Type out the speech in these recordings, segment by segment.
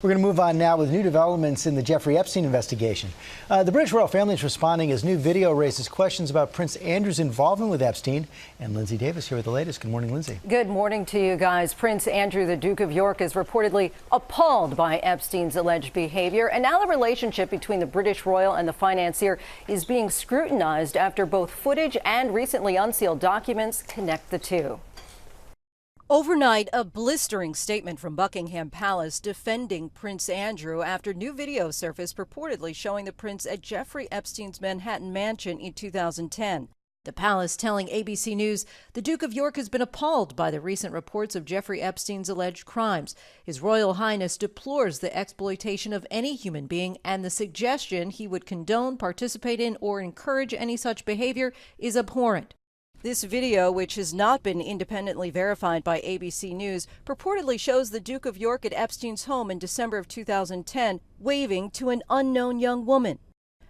We're going to move on now with new developments in the Jeffrey Epstein investigation. The British royal family is responding as new video raises questions about Prince Andrew's involvement with Epstein. And Lindsay Davis here with the latest. Good morning, Lindsay. Good morning to you guys. Prince Andrew, the Duke of York, is reportedly appalled by Epstein's alleged behavior. And now the relationship between the British royal and the financier is being scrutinized after both footage and recently unsealed documents connect the two. Overnight, a blistering statement from Buckingham Palace defending Prince Andrew after new video surfaced purportedly showing the prince at Jeffrey Epstein's Manhattan mansion in 2010. The palace telling ABC News the Duke of York has been appalled by the recent reports of Jeffrey Epstein's alleged crimes. His Royal Highness deplores the exploitation of any human being, and the suggestion he would condone, participate in, or encourage any such behavior is abhorrent. This video, which has not been independently verified by ABC News, purportedly shows the Duke of York at Epstein's home in December of 2010, waving to an unknown young woman.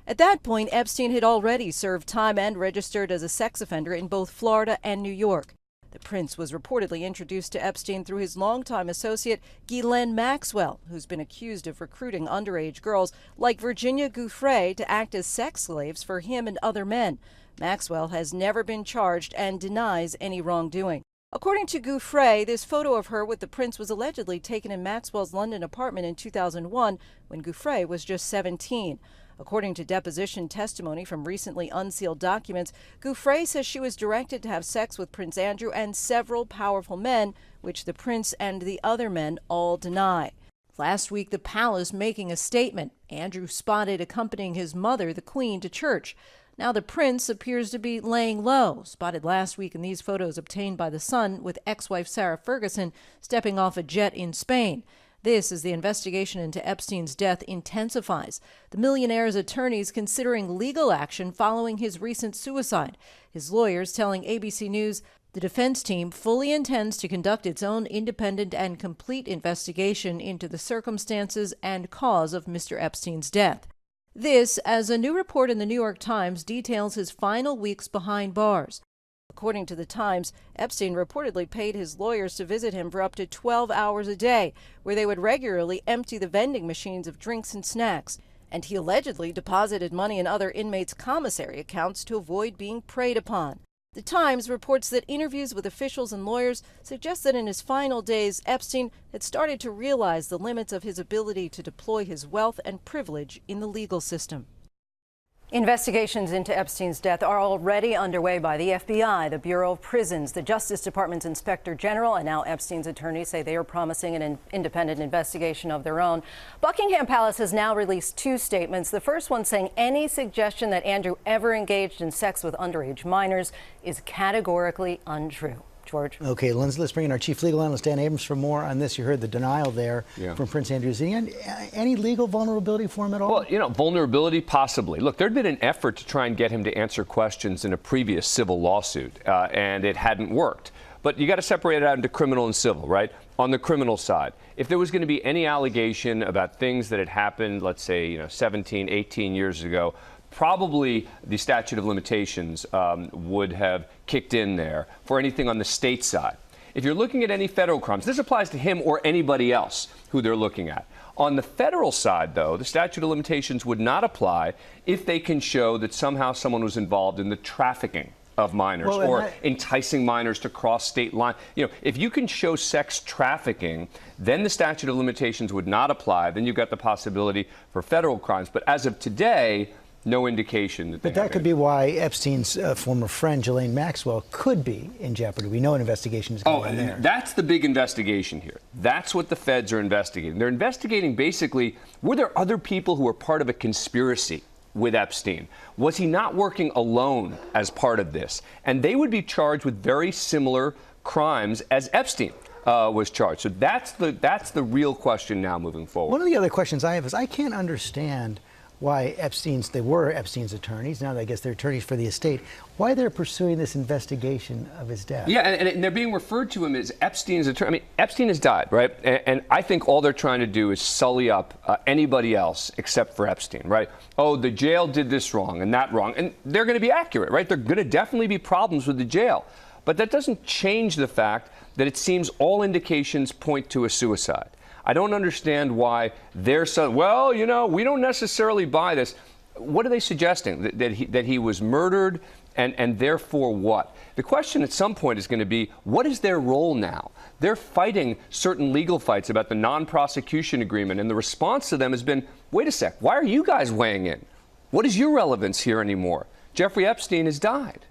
At that point, Epstein had already served time and registered as a sex offender in both Florida and New York. The prince was reportedly introduced to Epstein through his longtime associate, Ghislaine Maxwell, who's been accused of recruiting underage girls like Virginia Giuffre to act as sex slaves for him and other men. Maxwell has never been charged and denies any wrongdoing. According to Giuffre, this photo of her with the prince was allegedly taken in Maxwell's London apartment in 2001 when Giuffre was just 17. According to deposition testimony from recently unsealed documents, Giuffre says she was directed to have sex with Prince Andrew and several powerful men, which the prince and the other men all deny. Last week, the palace making a statement. Andrew spotted accompanying his mother, the Queen, to church. Now the prince appears to be laying low, spotted last week in these photos obtained by The Sun with ex-wife Sarah Ferguson stepping off a jet in Spain. This as the investigation into Epstein's death intensifies. The millionaire's attorneys considering legal action following his recent suicide. His lawyers telling ABC News the defense team fully intends to conduct its own independent and complete investigation into the circumstances and cause of Mr. Epstein's death. This, as a new report in the New York Times details his final weeks behind bars. According to the Times, Epstein reportedly paid his lawyers to visit him for up to 12 hours a day, where they would regularly empty the vending machines of drinks and snacks. And he allegedly deposited money in other inmates' commissary accounts to avoid being preyed upon. The Times reports that interviews with officials and lawyers suggest that in his final days, Epstein had started to realize the limits of his ability to deploy his wealth and privilege in the legal system. Investigations into Epstein's death are already underway by the FBI, the Bureau of Prisons, the Justice Department's Inspector General, and now Epstein's attorneys say they are promising an independent investigation of their own. Buckingham Palace has now released two statements. The first one saying any suggestion that Andrew ever engaged in sex with underage minors is categorically untrue. George. Okay, Lindsay, let's bring in our chief legal analyst, Dan Abrams, for more on this. You heard the denial there from Prince Andrew. Is there any legal vulnerability for him at all? Well, vulnerability possibly. Look, there'd been an effort to try and get him to answer questions in a previous civil lawsuit, and it hadn't worked. But you got to separate it out into criminal and civil, right? On the criminal side, if there was going to be any allegation about things that had happened, let's say, 17, 18 years ago, probably the statute of limitations would have kicked in there for anything on the state side. If you're looking at any federal crimes, this applies to him or anybody else who they're looking at. On the federal side, though, the statute of limitations would not apply if they can show that somehow someone was involved in the trafficking of minors or enticing minors to cross state line. If you can show sex trafficking, then the statute of limitations would not apply. Then you've got the possibility for federal crimes. But as of today, no indication that. But that could be why Epstein's former friend, Ghislaine Maxwell, could be in jeopardy. We know an investigation is going on there. That's the big investigation here. That's what the feds are investigating. They're investigating basically, were there other people who were part of a conspiracy with Epstein? Was he not working alone as part of this? And they would be charged with very similar crimes as Epstein was charged. So that's the real question now moving forward. One of the other questions I have is I can't understand why they were Epstein's attorneys, now I guess they're attorneys for the estate, why they're pursuing this investigation of his death. Yeah, and they're being referred to him as Epstein's attorney. I mean, Epstein has died, right? And I think all they're trying to do is sully up anybody else except for Epstein, right? Oh, the jail did this wrong and that wrong. And they're going to be accurate, right? There are going to definitely be problems with the jail. But that doesn't change the fact that it seems all indications point to a suicide. I don't understand why they're so, well, you know, we don't necessarily buy this. What are they suggesting? That he was murdered, and therefore what? The question at some point is going to be, what is their role now? They're fighting certain legal fights about the non-prosecution agreement, and the response to them has been, wait a sec, why are you guys weighing in? What is your relevance here anymore? Jeffrey Epstein has died.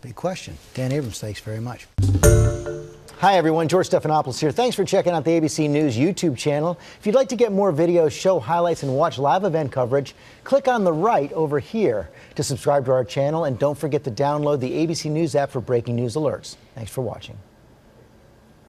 Big question. Dan Abrams, thanks very much. Hi, everyone. George Stephanopoulos here. Thanks for checking out the ABC News YouTube channel. If you'd like to get more videos, show highlights, and watch live event coverage, click on the right over here to subscribe to our channel. And don't forget to download the ABC News app for breaking news alerts. Thanks for watching.